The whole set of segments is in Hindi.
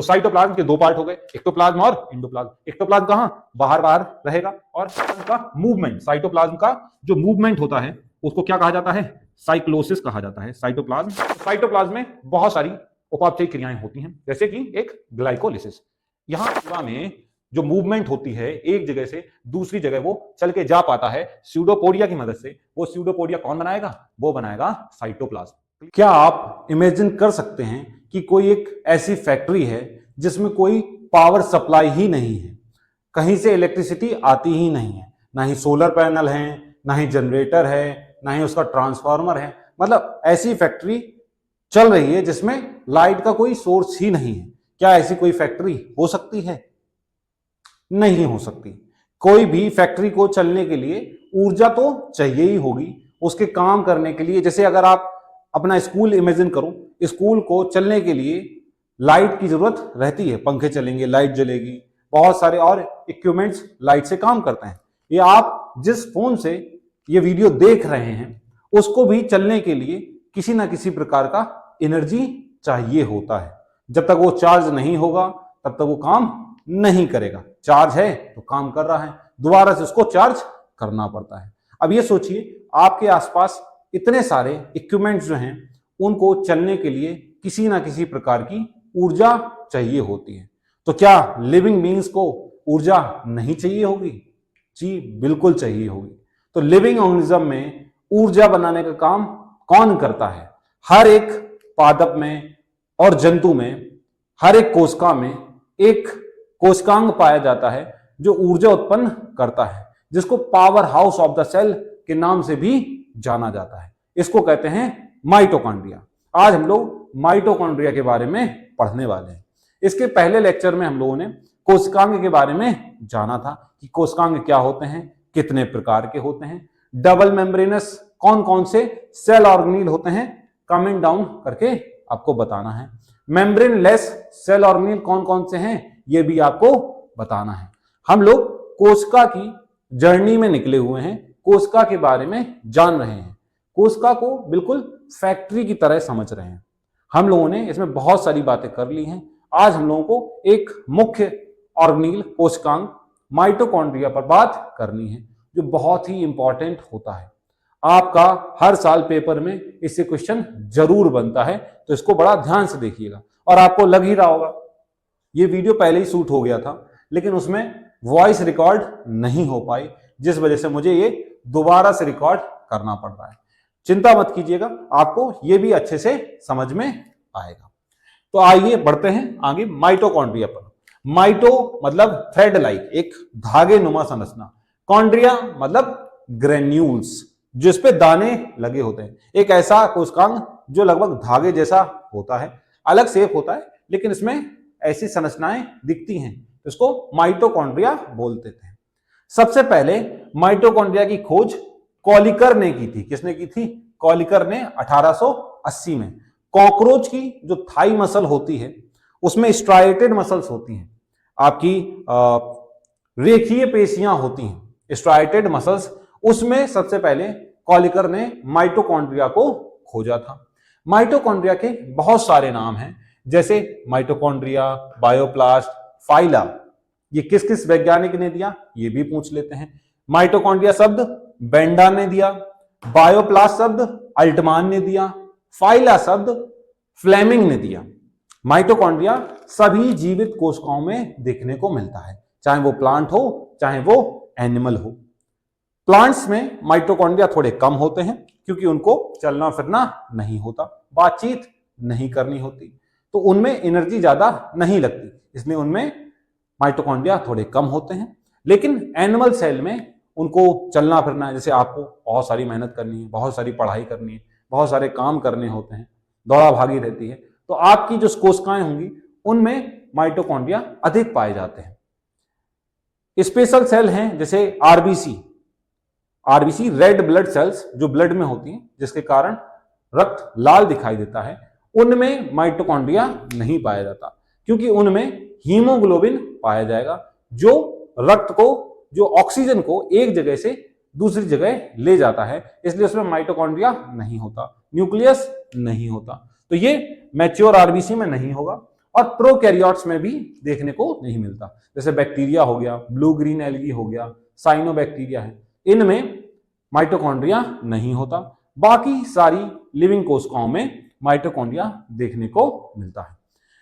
तो साइटोप्लाज्म के दो पार्ट हो गए, एक्टोप्लाज्म और एंडोप्लाज्म। एक्टोप्लाज्म कहां, बाहर बाहर रहेगा, और का मूवमेंट, साइटोप्लाज्म का जो मूवमेंट होता है उसको क्या कहा जाता है, साइक्लोसिस कहा जाता है। साइटोप्लाज्म में बहुत सारी उपापचयी क्रियाएं होती हैं, जैसे कि एक ग्लाइकोलिसिस। यहां में जो मूवमेंट होती है एक जगह से दूसरी जगह वो चल के जा पाता है स्यूडोपोडिया की मदद से। वो स्यूडोपोडिया कौन बनाएगा, वो बनाएगा साइटोप्लाज्म। क्या आप इमेजिन कर सकते हैं कि कोई एक ऐसी फैक्ट्री है जिसमें कोई पावर सप्लाई ही नहीं है, कहीं से इलेक्ट्रिसिटी आती ही नहीं है, ना ही सोलर पैनल है, ना ही जनरेटर है, ना ही उसका ट्रांसफार्मर है, मतलब ऐसी फैक्ट्री चल रही है जिसमें लाइट का कोई सोर्स ही नहीं है। क्या ऐसी कोई फैक्ट्री हो सकती है? नहीं हो सकती। कोई भी फैक्ट्री को चलने के लिए ऊर्जा तो चाहिए ही होगी उसके काम करने के लिए। जैसे अगर आप अपना स्कूल इमेजिन करो, स्कूल को चलने के लिए लाइट की जरूरत रहती है, पंखे चलेंगे, लाइट जलेगी, बहुत सारे और इक्विपमेंट्स लाइट से काम करते हैं। ये आप जिस फोन से ये वीडियो देख रहे हैं उसको भी चलने के लिए किसी ना किसी प्रकार का एनर्जी चाहिए होता है। जब तक वो चार्ज नहीं होगा तब तक वो काम नहीं करेगा। चार्ज है तो काम कर रहा है, दोबारा से उसको चार्ज करना पड़ता है। अब ये सोचिए आपके आसपास इतने सारे इक्विपमेंट्स जो हैं उनको चलने के लिए किसी ना किसी प्रकार की ऊर्जा चाहिए होती है। तो क्या लिविंग बीइंग्स को ऊर्जा नहीं चाहिए होगी? जी बिल्कुल चाहिए होगी। तो लिविंग ऑर्गेनिज्म में ऊर्जा बनाने का काम कौन करता है? हर एक पादप में और जंतु में, हर एक कोशिका में एक कोशिकांग पाया जाता है जो ऊर्जा उत्पन्न करता है, जिसको power house of the cell के नाम से भी जाना जाता है। इसको कहते हैं माइटोकॉन्ड्रिया। आज हम लोग माइटोकॉन्ड्रिया के बारे में पढ़ने वाले हैं। इसके पहले लेक्चर में हम लोगों ने कोशिकांग के बारे में जाना था कि कोशिकांग क्या होते हैं, कितने प्रकार के होते हैं, डबल मेम्ब्रेनस कौन कौन से सेल ऑर्गेनील होते हैं, कमेंट डाउन करके आपको बताना है। मेम्ब्रेन लेस सेल ऑर्गेनील कौन कौन से हैं ये भी आपको बताना है। हम लोग कोशिका की जर्नी में निकले हुए हैं, कोशिका के बारे में जान रहे हैं, कोशिका को बिल्कुल फैक्ट्री की तरह समझ रहे हैं। हम लोगों ने इसमें बहुत सारी बातें कर ली हैं। आज हम लोगों को एक मुख्य ऑर्गेनील कोशिकांग माइटोकॉन्ड्रिया पर बात करनी है जो बहुत ही इंपॉर्टेंट होता है। आपका हर साल पेपर में इससे क्वेश्चन जरूर बनता है, तो इसको बड़ा ध्यान से देखिएगा। और आपको लग ही रहा होगा ये वीडियो पहले ही शूट हो गया था लेकिन उसमें वॉइस रिकॉर्ड नहीं हो पाई, जिस वजह से मुझे ये दोबारा से रिकॉर्ड करना पड़ रहा है। चिंता मत कीजिएगा, आपको ये भी अच्छे से समझ में आएगा। तो आइए बढ़ते हैं आगे माइटोकॉन्ड्रिया पर। माइटो मतलब थ्रेड लाइक, एक धागे नुमा संरचना। कॉन्ड्रिया मतलब ग्रेन्यूल्स, जिस पे दाने लगे होते हैं। एक ऐसा कोशिकांग जो लगभग धागे जैसा होता है, अलग शेप होता है लेकिन इसमें ऐसी संरचनाएं दिखती हैं, इसको माइटोकॉन्ड्रिया बोलते थे। सबसे पहले माइटोकॉन्ड्रिया की खोज कॉलिकर ने की थी। किसने की थी? कॉलिकर ने 1880 में। कॉकरोच की जो थाई मसल होती है उसमें स्ट्राइएटेड मसल्स होती हैं, आपकी रेखीय पेशियां होती हैं, स्ट्राइएटेड मसल्स। उसमें सबसे पहले कॉलिकर ने माइटोकॉन्ड्रिया को खोजा था। माइटोकॉन्ड्रिया के बहुत सारे नाम हैं, जैसे माइटोकॉन्ड्रिया, बायोप्लास्ट, फाइला। ये किस किस वैज्ञानिक ने दिया ये भी पूछ लेते हैं। माइटोकॉन्ड्रिया शब्द बेंडा ने दिया, बायोप्लास्ट शब्द अल्टमान ने दिया, फाइला शब्द फ्लेमिंग ने दिया। माइटोकॉन्ड्रिया सभी जीवित कोशिकाओं में देखने को मिलता है, चाहे वो प्लांट हो चाहे वो एनिमल हो। प्लांट्स में माइटोकॉन्ड्रिया थोड़े कम होते हैं क्योंकि उनको चलना फिरना नहीं होता, बातचीत नहीं करनी होती, तो उनमें एनर्जी ज्यादा नहीं लगती, इसलिए उनमें माइटोकॉन्ड्रिया थोड़े कम होते हैं। लेकिन एनिमल सेल में उनको चलना फिरना है, जैसे आपको बहुत सारी मेहनत करनी है, बहुत सारी पढ़ाई करनी है, बहुत सारे काम करने होते हैं, दौड़ा भागी रहती है, तो आपकी जो कोशिकाएं होंगी उनमें माइटोकॉन्ड्रिया अधिक पाए जाते हैं। स्पेशल सेल हैं जैसे आरबीसी रेड ब्लड सेल्स जो ब्लड में होती हैं, जिसके कारण रक्त लाल दिखाई देता है, उनमें माइटोकॉन्ड्रिया नहीं पाया जाता क्योंकि उनमें हीमोग्लोबिन पाया जाएगा जो रक्त को, जो ऑक्सीजन को एक जगह से दूसरी जगह ले जाता है, इसलिए उसमें माइटोकॉन्ड्रिया नहीं होता, न्यूक्लियस नहीं होता। तो ये मैच्योर आरबीसी में नहीं होगा। और प्रोकैरियोट्स में भी देखने को नहीं मिलता। जैसे बैक्टीरिया हो गया, ब्लू ग्रीन एल्गी हो गया, साइनोबैक्टीरिया है, इनमें माइटोकॉन्ड्रिया नहीं होता। बाकी सारी लिविंग कोशिकाओं में माइटोकॉन्ड्रिया देखने को मिलता है।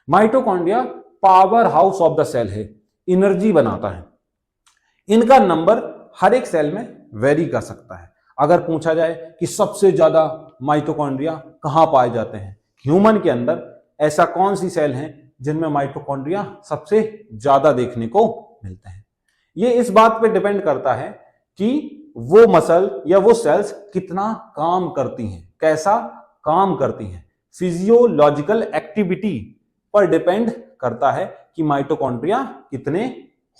Mitochondria power house of the cell है, एनर्जी बनाता है। इनका नंबर हर एक सेल में वेरी कर सकता है। अगर पूछा जाए कि सबसे ज्यादा माइटोकॉन्ड्रिया कहां पाए जाते हैं, ह्यूमन के अंदर ऐसा कौन सी सेल है जिनमें माइटोकॉन्ड्रिया सबसे ज्यादा देखने को मिलते हैं, ये इस बात पे डिपेंड करता है कि वो मसल या वो सेल्स कितना काम करती हैं, कैसा काम करती हैं। फिजियोलॉजिकल एक्टिविटी पर डिपेंड करता है कि माइटोकॉन्ड्रिया कितने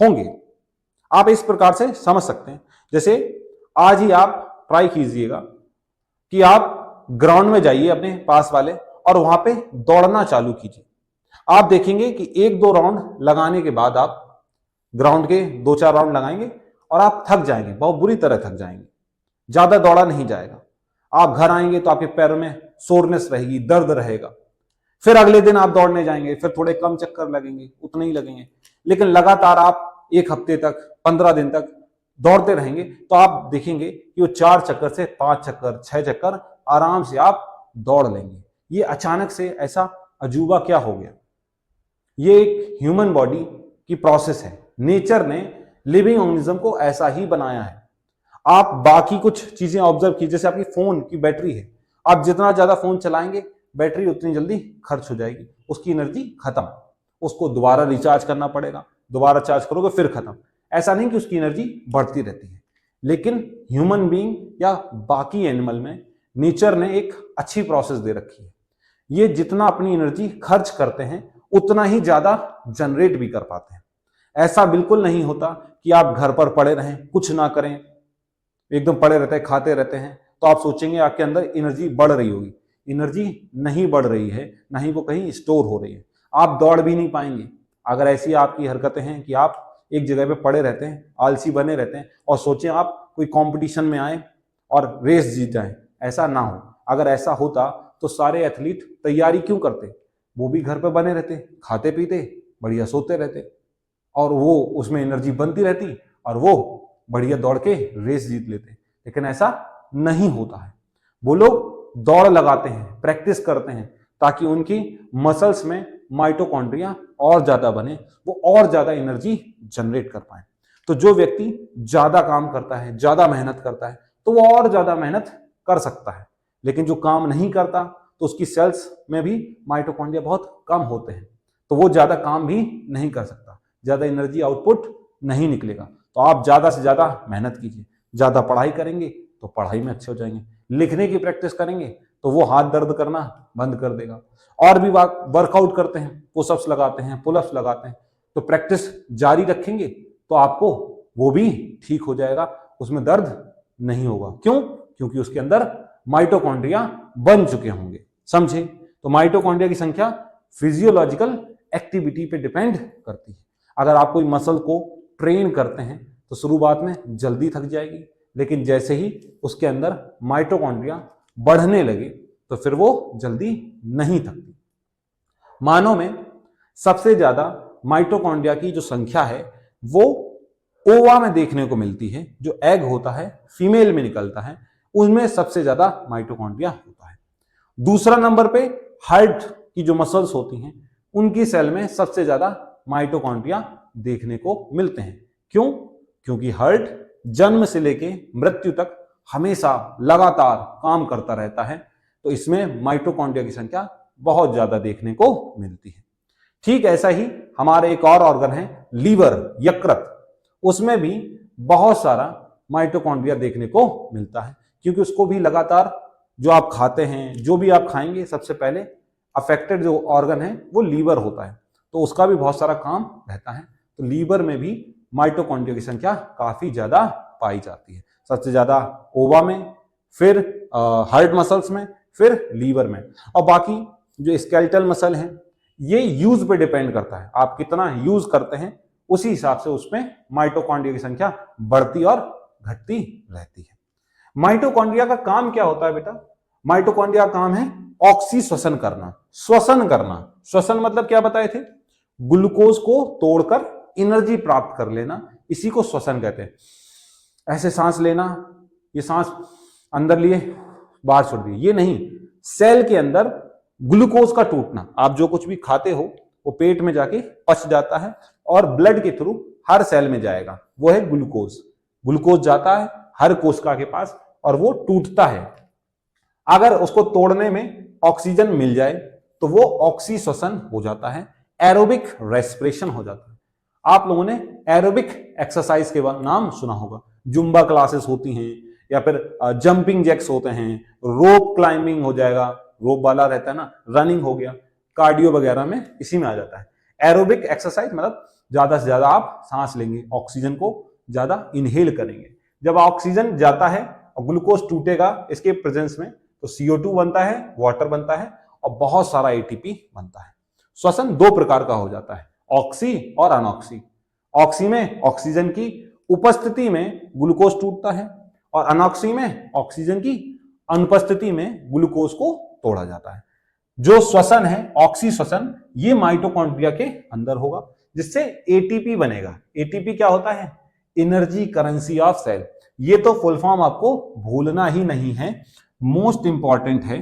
होंगे। आप इस प्रकार से समझ सकते हैं। जैसे आज ही आप ट्राई कीजिएगा कि आप ग्राउंड में जाइए अपने पास वाले और वहां पे दौड़ना चालू कीजिए। आप देखेंगे कि 1-2 राउंड लगाने के बाद आप ग्राउंड के 2-4 राउंड लगाएंगे और आप थक जाएंगे, बहुत बुरी तरह थक जाएंगे, ज्यादा दौड़ा नहीं जाएगा। आप घर आएंगे तो आपके पैरों में सोरनेस रहेगी, दर्द रहेगा। फिर अगले दिन आप दौड़ने जाएंगे, फिर थोड़े कम चक्कर लगेंगे, उतने ही लगेंगे। लेकिन लगातार आप 1 हफ्ते तक, 15 दिन तक दौड़ते रहेंगे तो आप देखेंगे कि वो 4 चक्कर से 5 चक्कर, 6 चक्कर आराम से आप दौड़ लेंगे। ये अचानक से ऐसा अजूबा क्या हो गया? ये एक ह्यूमन बॉडी की प्रोसेस है। नेचर ने लिविंग ऑर्गेनिज्म को ऐसा ही बनाया है। आप बाकी कुछ चीजें ऑब्जर्व कीजिए, जैसे आपकी फोन की बैटरी है, आप जितना ज्यादा फोन चलाएंगे बैटरी उतनी जल्दी खर्च हो जाएगी, उसकी एनर्जी खत्म, उसको दोबारा रिचार्ज करना पड़ेगा, दोबारा चार्ज करोगे फिर खत्म। ऐसा नहीं कि उसकी एनर्जी बढ़ती रहती है। लेकिन ह्यूमन बीइंग या बाकी एनिमल में नेचर ने एक अच्छी प्रोसेस दे रखी है। ये जितना अपनी एनर्जी खर्च करते हैं उतना ही ज्यादा जनरेट भी कर पाते हैं। ऐसा बिल्कुल नहीं होता कि आप घर पर पड़े रहें, कुछ ना करें, एकदम पड़े रहते हैं, खाते रहते हैं, तो आप सोचेंगे आपके अंदर एनर्जी बढ़ रही होगी। एनर्जी नहीं बढ़ रही है, ना ही वो कहीं स्टोर हो रही है। आप दौड़ भी नहीं पाएंगे अगर ऐसी आपकी हरकतें हैं कि आप एक जगह पे पड़े रहते हैं, आलसी बने रहते हैं और सोचें आप कोई कंपटीशन में आए और रेस जीत जाएं। ऐसा ना हो। अगर ऐसा होता तो सारे एथलीट तैयारी क्यों करते? वो भी घर पे बने रहते, खाते पीते, बढ़िया सोते रहते और वो उसमें एनर्जी बनती रहती और वो बढ़िया दौड़ के रेस जीत लेते। लेकिन ऐसा नहीं होता है। वो लोग दौड़ लगाते हैं, प्रैक्टिस करते हैं ताकि उनकी मसल्स में माइटोकॉन्ड्रिया और ज्यादा बने, वो और ज्यादा एनर्जी जनरेट कर पाए। तो जो व्यक्ति ज्यादा काम करता है, ज्यादा मेहनत करता है, तो वो और ज्यादा मेहनत कर सकता है। लेकिन जो काम नहीं करता तो उसकी सेल्स में भी माइटोकॉन्ड्रिया बहुत कम होते हैं, तो वो ज्यादा काम भी नहीं कर सकता, ज्यादा एनर्जी आउटपुट नहीं निकलेगा। तो आप ज्यादा से ज्यादा मेहनत कीजिए। ज्यादा पढ़ाई करेंगे तो पढ़ाई में अच्छे हो जाएंगे, लिखने की प्रैक्टिस करेंगे तो वो हाथ दर्द करना बंद कर देगा। और भी वर्कआउट करते हैं, पुशअप्स लगाते हैं, पुलअप्स लगाते हैं, तो प्रैक्टिस जारी रखेंगे तो आपको वो भी ठीक हो जाएगा, उसमें दर्द नहीं होगा। क्यों? क्योंकि उसके अंदर माइटोकॉन्ड्रिया बन चुके होंगे। समझे? तो माइटोकॉन्ड्रिया की संख्या फिजियोलॉजिकल एक्टिविटी पे डिपेंड करती है। अगर आप कोई मसल को ट्रेन करते हैं तो शुरुआत में जल्दी थक जाएगी, लेकिन जैसे ही उसके अंदर माइटोकॉन्ड्रिया बढ़ने लगे तो फिर वो जल्दी नहीं थकती। मानव में सबसे ज्यादा माइटोकॉन्ड्रिया की जो संख्या है वो ओवा में देखने को मिलती है। जो एग होता है फीमेल में निकलता है, उनमें सबसे ज्यादा माइटोकॉन्ड्रिया होता है। दूसरा नंबर पे हार्ट की जो मसल्स होती हैं उनकी सेल में सबसे ज्यादा माइटोकॉन्ड्रिया देखने को मिलते हैं। क्यों? क्योंकि हार्ट जन्म से लेके मृत्यु तक हमेशा लगातार काम करता रहता है, तो इसमें माइटोकॉन्ड्रिया की संख्या बहुत ज्यादा देखने को मिलती है। ठीक ऐसा ही हमारे एक और ऑर्गन है लीवर, यकृत, उसमें भी बहुत सारा माइटोकॉन्ड्रिया देखने को मिलता है, क्योंकि उसको भी लगातार जो आप खाते हैं, जो भी आप खाएंगे, सबसे पहले अफेक्टेड जो ऑर्गन है वो लीवर होता है, तो उसका भी बहुत सारा काम रहता है। तो लीवर में भी माइटोकॉन्ड्रिया की संख्या काफी ज्यादा पाई जाती है। सबसे ज्यादा ओवा में, फिर हार्ट मसल्स में, फिर लीवर में। और बाकी जो स्केलेटल मसल है ये यूज पे डिपेंड करता है, आप कितना यूज करते हैं उसी हिसाब से उसमें माइटोकॉन्ड्रिया की संख्या बढ़ती और घटती रहती है। माइटोकॉन्ड्रिया का काम क्या होता है बेटा? माइटोकॉन्ड्रिया का काम है ऑक्सी श्वसन करना। श्वसन करना, श्वसन मतलब क्या बताए थे? ग्लूकोज को तोड़कर एनर्जी प्राप्त कर लेना, इसी को श्वसन कहते हैं। ऐसे सांस लेना, ये सांस अंदर लिए बाहर छोड़ दिए, ये नहीं। सेल के अंदर ग्लूकोज का टूटना, आप जो कुछ भी खाते हो वो पेट में जाके पच जाता है और ब्लड के थ्रू हर सेल में जाएगा, वो है ग्लूकोज। ग्लूकोज जाता है हर कोशिका के पास और वो टूटता है। अगर उसको तोड़ने में ऑक्सीजन मिल जाए तो वो ऑक्सी श्वसन हो जाता है, एरोबिक रेस्पिरेशन हो जाता है। आप लोगों ने एरोबिक एक्सरसाइज के नाम सुना होगा, जुम्बा क्लासेस होती हैं या फिर जंपिंग जैक्स होते हैं, रोप क्लाइंबिंग हो जाएगा, रोप वाला रहता है ना, रनिंग हो गया, कार्डियो वगैरह में इसी में आ जाता है। एरोबिक एक्सरसाइज मतलब ज्यादा से ज्यादा आप सांस लेंगे, ऑक्सीजन को ज्यादा इनहेल करेंगे। जब ऑक्सीजन जाता है और ग्लूकोज टूटेगा इसके प्रेजेंस में तो CO2 बनता है, वाटर बनता है और बहुत सारा ATP बनता है। श्वसन दो प्रकार का हो जाता है, ऑक्सी और अनऑक्सी। ऑक्सी में ऑक्सीजन की उपस्थिति में ग्लूकोज टूटता है और अनऑक्सी में ऑक्सीजन की अनुपस्थिति में ग्लूकोज को तोड़ा जाता है। जो श्वसन है ऑक्सी श्वसन, ये माइटोकॉन्ड्रिया के अंदर होगा जिससे ATP बनेगा। ATP क्या होता है? Energy currency of cell. ये तो फुल फॉर्म आपको भूलना ही नहीं है, मोस्ट इंपॉर्टेंट है,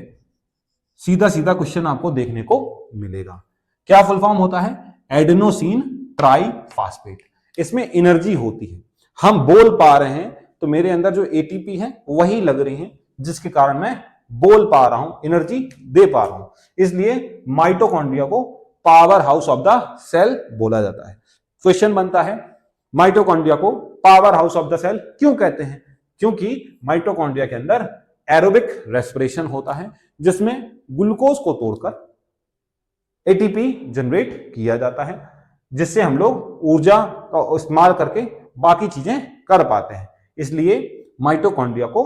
सीधा सीधा क्वेश्चन आपको देखने को मिलेगा। क्या फुल फॉर्म होता है? Adenosine triphosphate. इसमें एनर्जी होती है, हम बोल पा रहे हैं तो मेरे अंदर जो ATP है वही लग रही है जिसके कारण मैं बोल पा रहा हूं, एनर्जी दे पा रहा हूं। इसलिए माइटोकॉन्ड्रिया को power house of the cell बोला जाता है। क्वेश्चन बनता है माइटोकॉन्ड्रिया को power house of the cell क्यों कहते हैं? क्योंकि माइटोकॉन्ड्रिया के अंदर एरोबिक रेस्पिरेशन होता है जिसमें ग्लूकोज को तोड़कर ATP जनरेट किया जाता है, जिससे हम लोग ऊर्जा का इस्तेमाल करके बाकी चीजें कर पाते हैं। इसलिए माइटोकॉन्ड्रिया को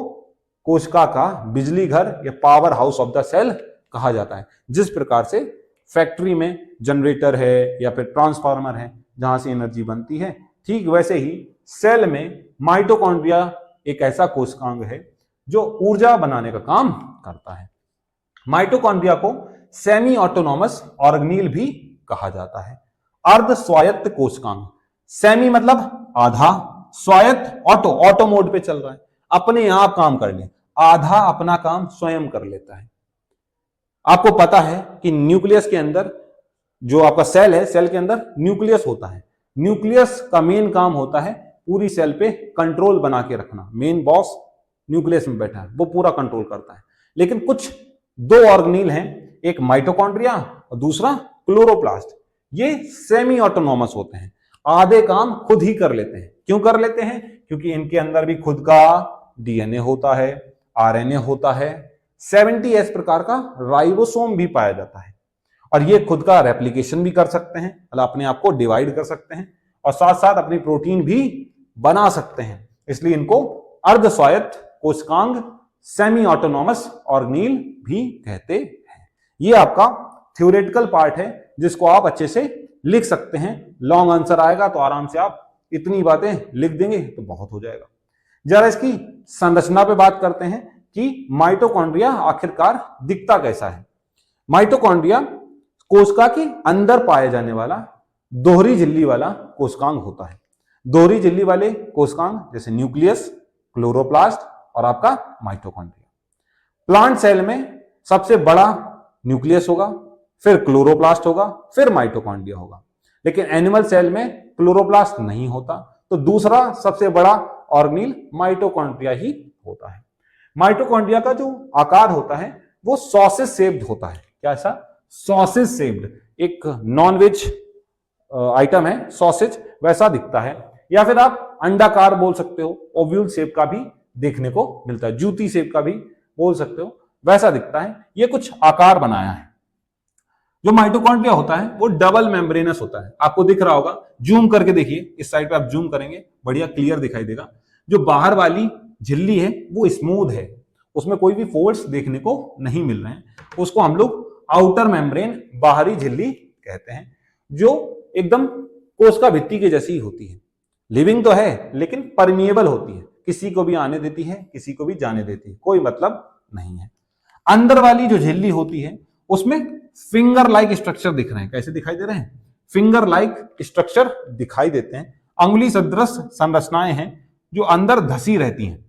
कोशिका का बिजली घर या power house of the cell कहा जाता है। जिस प्रकार से फैक्ट्री में जनरेटर है या फिर ट्रांसफार्मर है जहां से एनर्जी बनती है, ठीक वैसे ही सेल में माइटोकॉन्ड्रिया एक ऐसा कोशिकांग है जो ऊर्जा बनाने का काम करता है। माइटोकॉन्ड्रिया को सेमी ऑटोनॉमस ऑर्गेनील भी कहा जाता है, अर्ध स्वायत्त कोशिकांग। सेमी मतलब आधा, स्वायत्त ऑटो मोड पे चल रहा है, अपने आप काम कर ले, आधा अपना काम स्वयं कर लेता है। आपको पता है कि न्यूक्लियस के अंदर जो आपका सेल है, सेल के अंदर न्यूक्लियस होता है। न्यूक्लियस का मेन काम होता है पूरी सेल पे कंट्रोल बना के रखना। मेन बॉस न्यूक्लियस में बैठा है, वो पूरा कंट्रोल करता है। लेकिन कुछ दो ऑर्गेनील हैं, एक माइटोकॉन्ड्रिया और दूसरा क्लोरोप्लास्ट। ये सेमी ऑटोनॉमस होते हैं, आधे काम खुद ही कर लेते हैं। क्यों कर लेते हैं? क्योंकि इनके अंदर भी खुद का DNA होता है, RNA होता है, 70S प्रकार का राइबोसोम भी पाया जाता है और ये खुद का रेप्लिकेशन भी कर सकते हैं, मतलब अपने आप को डिवाइड कर सकते हैं और साथ साथ अपनी प्रोटीन भी बना सकते हैं। इसलिए इनको अर्ध स्वायत्त कोशिकांग, सेमी ऑटोनॉमस ऑर्गेनील भी कहते हैं। ये आपका थ्योरेटिकल पार्ट है जिसको आप अच्छे से लिख सकते हैं। लॉन्ग आंसर आएगा तो आराम से आप इतनी बातें लिख देंगे तो बहुत हो जाएगा। जरा इसकी संरचना पे बात करते हैं कि माइटोकॉन्ड्रिया आखिरकार दिखता कैसा है। माइटोकॉन्ड्रिया कोशिका के अंदर पाए जाने वाला दोहरी झिल्ली वाला कोशिकांग होता है। दोहरी झिल्ली वाले कोशिकांग जैसे न्यूक्लियस, क्लोरोप्लास्ट और आपका माइटोकॉन्ड्रिया। प्लांट सेल में सबसे बड़ा न्यूक्लियस होगा, फिर क्लोरोप्लास्ट होगा, फिर माइटोकॉन्ड्रिया होगा। लेकिन एनिमल सेल में क्लोरोप्लास्ट नहीं होता, तो दूसरा सबसे बड़ा ऑर्गेनील माइटोकॉन्ड्रिया ही होता है। माइटोकॉन्ड्रिया का जो आकार होता है वो सॉसेज शेप्ड होता है। क्या ऐसा? सॉसेज शेप्ड, एक नॉनवेज आइटम है सॉसेज, वैसा दिखता है। या फिर आप अंडाकार बोल सकते हो, ओव्यूल शेप का भी देखने को मिलता है, जूती शेप का भी बोल सकते हो, वैसा दिखता है। ये कुछ आकार बनाया है। जो माइटोकॉन्ड्रिया होता है वो डबल मेम्ब्रेनस होता है, आपको दिख रहा होगा। जूम करके देखिए, इस साइड पे आप जूम करेंगे बढ़िया क्लियर दिखाई देगा। जो बाहर वाली झिल्ली है वो स्मूथ है, उसमें कोई भी फोल्ड्स देखने को नहीं मिल रहे हैं, उसको हम लोग आउटर मेम्ब्रेन, बाहरी झिल्ली कहते हैं, जो एकदम कोशिका भित्ति के जैसी होती है। लिविंग तो है लेकिन परमिएबल होती है, किसी को भी आने देती है, किसी को भी जाने देती है, कोई मतलब नहीं है। अंदर वाली जो झिल्ली होती है उसमें फिंगर लाइक स्ट्रक्चर दिख रहे हैं। कैसे दिखाई दे रहे हैं? फिंगर लाइक स्ट्रक्चर दिखाई देते हैं। अंगुली सदृश संरचनाएं हैं जो अंदर धसी रहती हैं।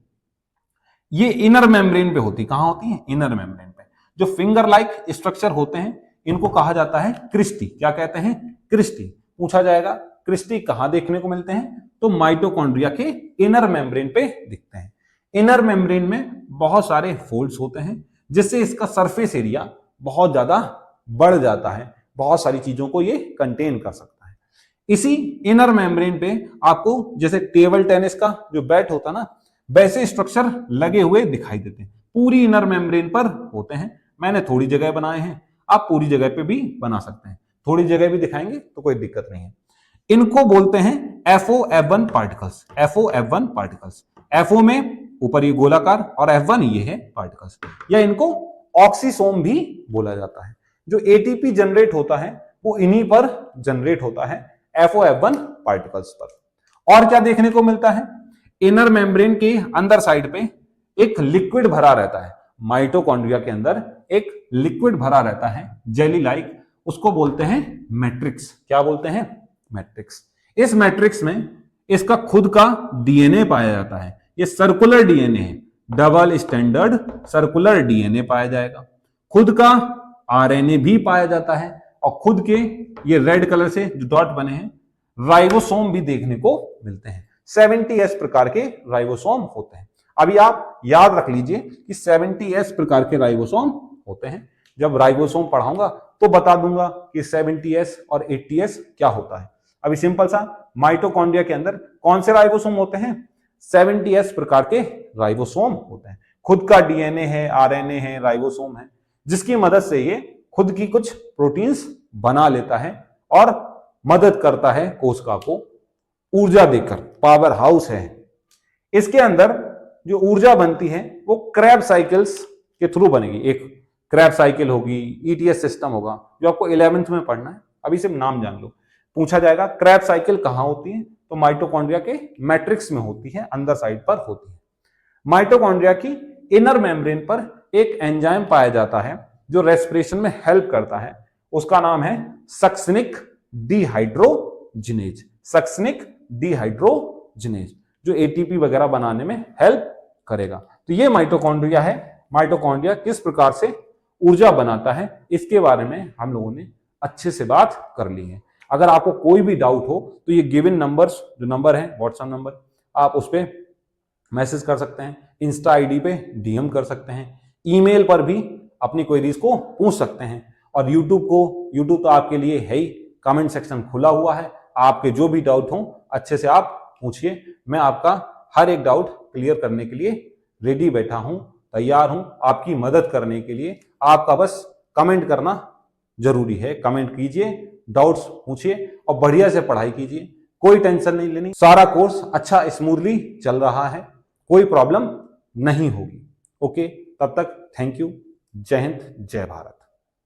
ये इनर मेम्ब्रेन पे होती। कहां होती है? इनर मेम्ब्रेन पे। जो फिंगर लाइक स्ट्रक्चर होते हैं इनको कहा जाता है क्रिस्टी। क्या कहते हैं? क्रिस्टी। पूछा जाएगा क्रिस्टी कहां देखने को मिलते हैं? तो माइटोकॉन्ड्रिया के इनर मेम्ब्रेन पे दिखते हैं। इनर मेम्ब्रेन में बहुत सारे फोल्ड्स होते हैं जिससे इसका सरफेस एरिया बहुत ज्यादा बढ़ जाता है। बहुत सारी चीजों को ये कंटेन कर सकता है। इसी इनर मेम्ब्रेन पे आपको जैसे टेबल टेनिस का जो बैट होता है ना, वैसे स्ट्रक्चर लगे हुए दिखाई देते हैं। पूरी इनर मेम्ब्रेन पर होते हैं। मैंने थोड़ी जगह बनाए हैं, आप पूरी जगह पे भी बना सकते हैं। थोड़ी जगह भी दिखाएंगे तो कोई दिक्कत नहीं है। इनको बोलते हैं FOF1 particles. FOF1 particles. FO में ऊपर ये गोलाकार और F1 ये है पार्टिकल्स, या इनको ऑक्सीसोम भी बोला जाता है। जो ATP जनरेट होता है वो इन्हीं पर जनरेट होता है, FOF1 पार्टिकल्स पर। और क्या देखने को मिलता है? इनर मेम्ब्रेन के अंदर साइड पे एक लिक्विड भरा रहता है। माइटोकॉन्ड्रिया के अंदर एक लिक्विड भरा रहता है जेली लाइक, उसको बोलते हैं मैट्रिक्स। क्या बोलते हैं? मैट्रिक्स। इस मैट्रिक्स में इसका खुद का DNA पाया जाता है। ये सर्कुलर DNA है, डबल स्टैंडर्ड सर्कुलर DNA पाया जाएगा। खुद का RNA भी पाया जाता है और खुद के ये रेड कलर से जो डॉट बने हैं राइबोसोम भी देखने को मिलते हैं। 70S प्रकार के राइबोसोम होते हैं। अभी आप याद रख लीजिए कि 70S प्रकार के राइबोसोम होते हैं। जब राइबोसोम पढ़ाऊंगा तो बता दूंगा कि 70S और 80S क्या होता है। अभी सिंपल सा, माइटोकॉन्ड्रिया के अंदर कौन से राइबोसोम होते हैं? 70S प्रकार के राइबोसोम होते हैं। खुद का DNA है, RNA है, राइबोसोम है, जिसकी मदद से ये खुद की कुछ प्रोटीन्स बना लेता है और मदद करता है कोशिका को ऊर्जा देकर। पावर हाउस है। इसके अंदर जो ऊर्जा बनती है वो क्रैब साइकिल्स के थ्रू बनेगी। एक क्रैब साइकिल होगी, ETS सिस्टम होगा, जो आपको 11th में पढ़ना है। अभी सिर्फ नाम जान लो। पूछा जाएगा क्रैब साइकिल कहां होती है? तो माइटोकॉन्ड्रिया के मैट्रिक्स में होती है, अंदर साइड पर होती है। माइटोकॉन्ड्रिया की इनर मेम्ब्रेन पर एक एंजाइम पाया जाता है जो रेस्पिरेशन में हेल्प करता है। उसका नाम है सक्सिनिक डिहाइड्रोजिनेज। सक्सिनिक डिहाइड्रोजिनेज जो ATP वगैरह बनाने में हेल्प करेगा। तो ये माइटोकॉन्ड्रिया है। माइटोकॉन्ड्रिया किस प्रकार से ऊर्जा बनाता है इसके बारे में हम लोगों ने अच्छे से बात कर ली है। अगर आपको कोई भी डाउट हो तो ये गिवन नंबर्स, जो नंबर है व्हाट्सएप नंबर, आप उस पर मैसेज कर सकते हैं, इंस्टा ID पे DM कर सकते हैं, ईमेल पर भी अपनी क्वेरीज को पूछ सकते हैं। और यूट्यूब तो आपके लिए है ही, कमेंट सेक्शन खुला हुआ है। आपके जो भी डाउट हो अच्छे से आप पूछिए। मैं आपका हर एक डाउट क्लियर करने के लिए रेडी बैठा हूं, तैयार हूं आपकी मदद करने के लिए। आपका बस कमेंट करना जरूरी है। कमेंट कीजिए, डाउट्स पूछिए और बढ़िया से पढ़ाई कीजिए। कोई टेंशन नहीं लेनी। सारा कोर्स अच्छा स्मूथली चल रहा है, कोई प्रॉब्लम नहीं होगी। ओके, तब तक थैंक यू। जय हिंद, जय भारत।